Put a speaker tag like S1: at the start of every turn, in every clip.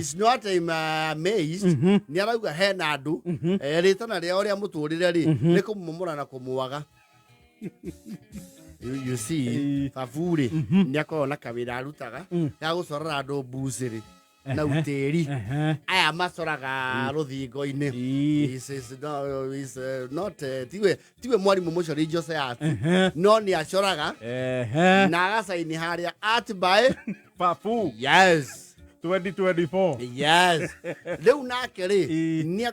S1: is not amazed ni arauga hena andu ritana ria uria muturire ri ni kumumura na kumuaga. You see, Favuri ni akona kawira arutaga ya gucorera andu buciri na uteri aya macoraga ruthingo-ini. Is not tiwe mwarimu mucori Joseph no ni acoraga na agacaini haria art by
S2: Fafu.
S1: yes
S2: 2024.
S1: yes leu nake ri ni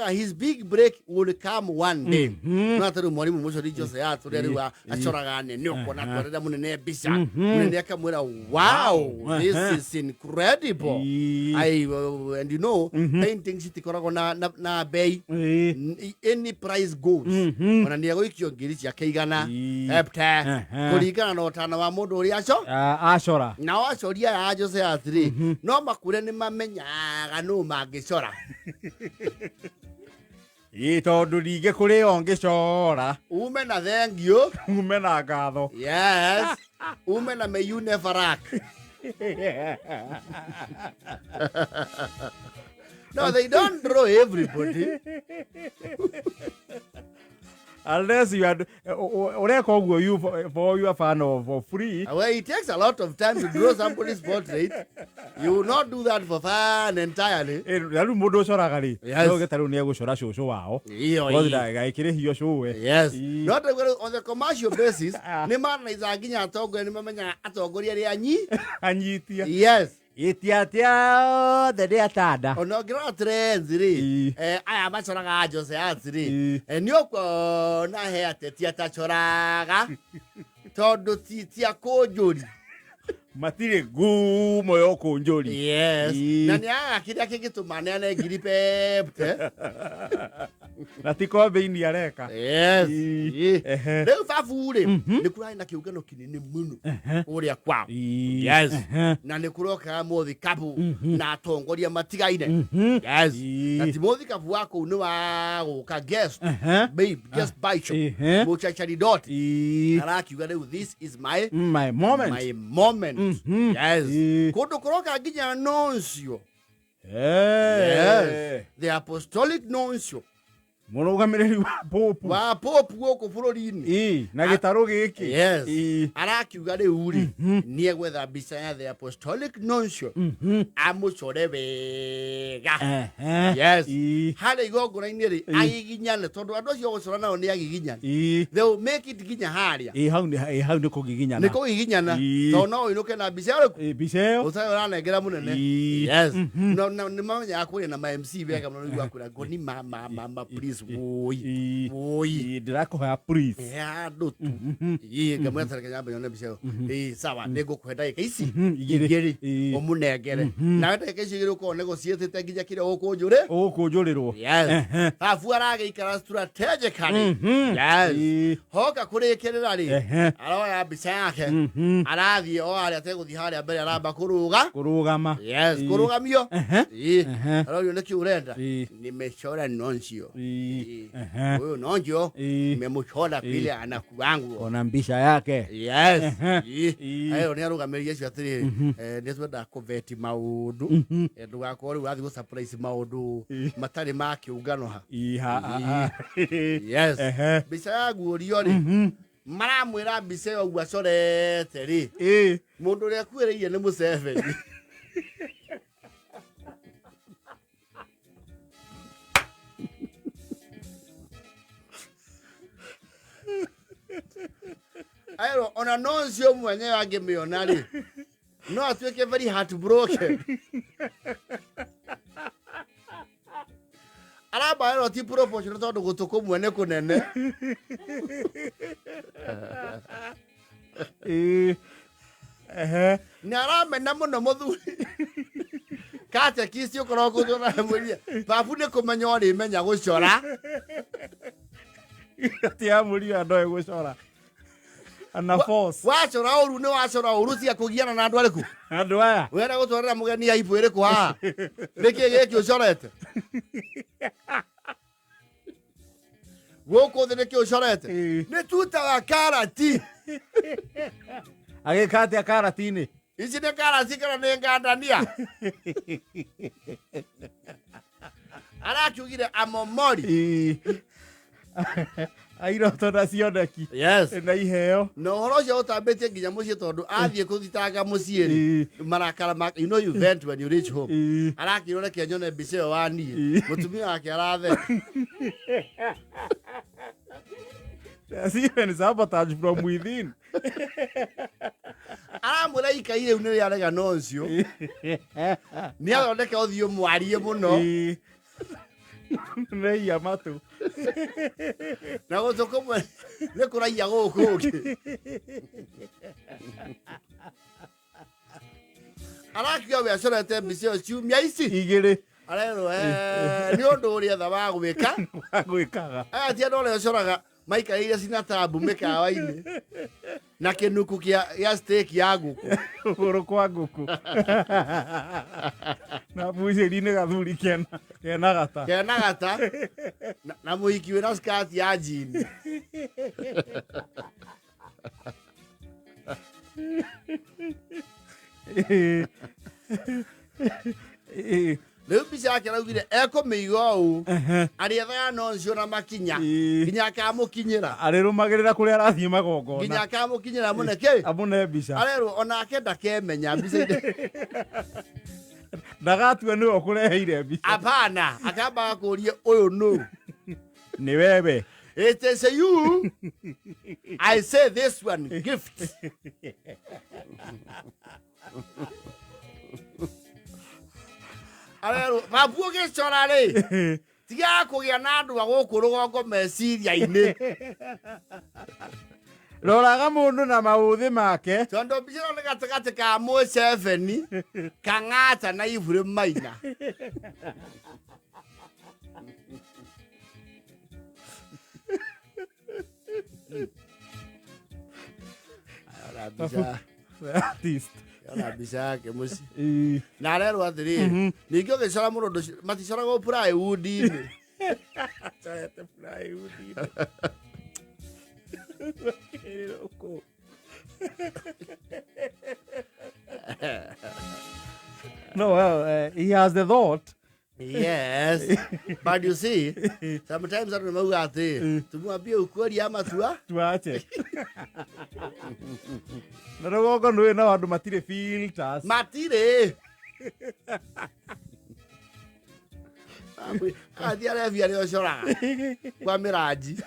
S1: his big break will come one day. No ataru mwarimu mucori Joseph turi ri acoraga ni ukona kwerera munene bica munene akamwira wow this is incredible. And you know painting citikoragwo na bei any price goes ona ni agoikio ngiri cia keigana hepta kuringana na utana wa mundu uri
S2: acora
S1: na acoria ya Joseph ri no makure ni mamenyaga no mangicora
S2: tondu ringe kuri ongicora
S1: ume na thengio
S2: ume na ngatho.
S1: yes ume na may you never lack. No, they don't draw everybody.
S2: Unless you are you for you are fan of free.
S1: Well, it takes a lot of time to draw somebody's portrait. You will not do that for fun entirely.
S2: Yaru mudo cora gari. No getaru ni gucora shushu wao. Godira gaikire hiyo shuwe.
S1: Yes. Not on the commercial basis. Ni mana izaginya atongo ni mamenya atongoria ri
S2: anyitia.
S1: Yes.
S2: Itiatia the day atada.
S1: Ono gira trends ri. Aya macoraga Joseph ri. Ni okwo na he ateti atacoraga. Tondu ti akonjuri.
S2: Matire gumo yo konjori.
S1: Yes. Na ni kiria kigituma ne ngiri pepte.
S2: Na tiko beini areka.
S1: Yes. Leu Favuri ni kurai na kiugano kinini muno uria kwao. Yes. Na ni kuroka mothi kabu na atongoria matigaine. Yes. Na timothi kabu wako ni wa guka guest. Babe, guest baicho. Muchachari dot. Arakiuga leu this is my
S2: moment.
S1: My moment. Yes. Kodo kuroka ginya noncio. Yes. The apostolic noncio.
S2: Murugamiriri wa
S1: popu goko bururi-ini
S2: na gitaro giki.
S1: Yes. Arakiuga riu ri ni egwetha mbica ya the apostolic noncio amucore wega. Yes. Hale igongona-ini ri agiginyane tondu andu acio gucora nao ni agiginyane. They will make it ginya haria.
S2: Hau ni kugiginyana.
S1: Ni kugiginyana. To no inuke na mbica yaku.
S2: Mbica yo.
S1: Utai uranengera munene. Yes. No ni mamenya akuri na ma MC wega muno igwa kura goni mama please. Oi.
S2: Ndirakuhoya please.
S1: Ndutu. Ngamwetha kanyamba yone bicio. Sawa nigukuhe ndagika ici igiri omunengere. Na ndagika ici igiri uko nego cietete nginya kire ukunjure.
S2: Ukunjurirwo.
S1: Yes. Afu arageikara strategically. Yes. Hoka kurikirira ri. Aroya bica yake. Arathie o aria teguthie haria mbere aramba kurugama. Yes, kurugamio. Aroyo neki urenda. Nimechora noncio. Huyo nonjo memuchora vile anakuangu
S2: ona mbisha yake.
S1: Yes. Ayo ni arugamiria icio atiri nitwenda kuveti maundu ndugakore wathi go surprise maundu matari ma kiungano ha. Yes. Mbisha yagu urio ri maramwira mbica yo gwacorete ri mundu ria kuireirie ni Museveni. Ayo ona noncio mwenye angemiona ri no atuike very heartbroken. Araba ero ti proportion tondu gutuku mwene kunene. Ni aramena muno muthuri kate kisi ukoro guthura mwiria babu ni kumenya uri menya gucora
S2: ti amuri andoe gucora ana force
S1: wacora uru ni wacora uru cia kugiana na andu ariku
S2: andu aya
S1: wera gutwarira mugeni aibu iriku ha niki giki ucorete guku thi niki ucorete ni tuta wa karati
S2: agikate akaratini
S1: ici nĩ karati kana nĩ ngandania arakiugire amomori
S2: airoto na cioneki na iheo
S1: na ũhoro ũcio ũtambĩtie nginya mũciĩ tondũ athiĩ kũthitanga mũciĩ marakara you know you vent when you reach home arakĩrwo reke nyone mbica ĩyo wa niĩ mũtumia wake arathe
S2: That's even sabotage from within.
S1: Aramwĩra ikai rĩu nĩ rĩarega no ũcio nĩ athondeka ũthiũ mwarie mũno
S2: nĩ iya matũ
S1: na gũtũ kũmwe nĩ kũraiya gũkũ ũngĩ arakiuga we acorete mbica ĩyo ciumia ici
S2: igĩrĩ
S1: arerwo nĩ ũndũ ũrĩa etha wa
S2: gwĩkaga
S1: aya ti andũ arĩa ũcoraga maikarĩire cina tabu mĩkawa-inĩ na kĩnuku gĩa steak ya ngũkũ
S2: ũgũrũ kwa ngũkũ na bucĩri-inĩ gathuri kena gata na mũhiki wĩna skati ya njini rĩu mbica yake araugire ekũmĩiga ũũ arĩethaga noncio na makinya nginya akamũkinyĩra arĩrũmagĩrĩra kũrĩa arathiĩ magongona
S1: nginya akamũkinyĩra
S2: amũne mbica
S1: arerwo onake ndakemenya mbica-inĩ
S2: ndagatua nĩwe ũkũreheire mbica
S1: apana akambaga kũria ũyũ nũ
S2: nĩ wewe
S1: it is you I say this one gift arero babu ũgĩcora rĩ tiga kũgĩa na andũ a gũkũ rũgongo meciria-inĩ
S2: roraga mũndũ na maũthĩ make
S1: tondũ mbica ĩno nĩ gatagatĩ ka Mũceveni Kang'ata na Ephraim Maina
S2: artist
S1: ona mbica yake mũciĩ na arerwo atĩrĩrĩ ningĩ ũgĩcora mũndũ ũcio maticoragwo plywood-inĩ
S2: no well he has the thought
S1: yes but you see sometimes I don't know atĩ tumwambie ukũria matua
S2: tuache na rũgongo nĩ na andũ matirĩ filters
S1: matirĩ athi arevia nĩ ũcoraga kwa mĩranji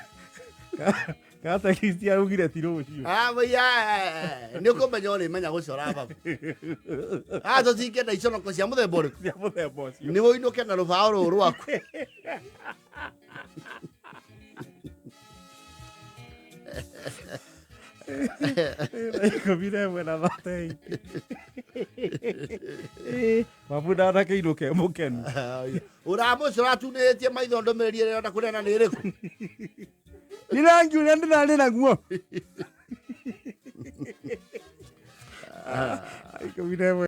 S2: kata Kristi arugire ti rũciũ
S1: mũiya nĩ ũkũmenya ũrĩ menya gũcora baba tũtingĩenda iconoko cia mũthemba ũrĩkũ nĩ ũinũke na rũbaũ rũrũ rwaku
S2: ikũmi na ĩmwe na thate mabunda ndakĩinũke mũkenu
S1: ũramũcora tunĩtie maitho ndũmĩrĩri ĩrĩa enda kũnena nĩ ĩrĩkũ
S2: nĩ rangi ũrĩa ndĩrarĩ naguo ikũmi na ĩmwe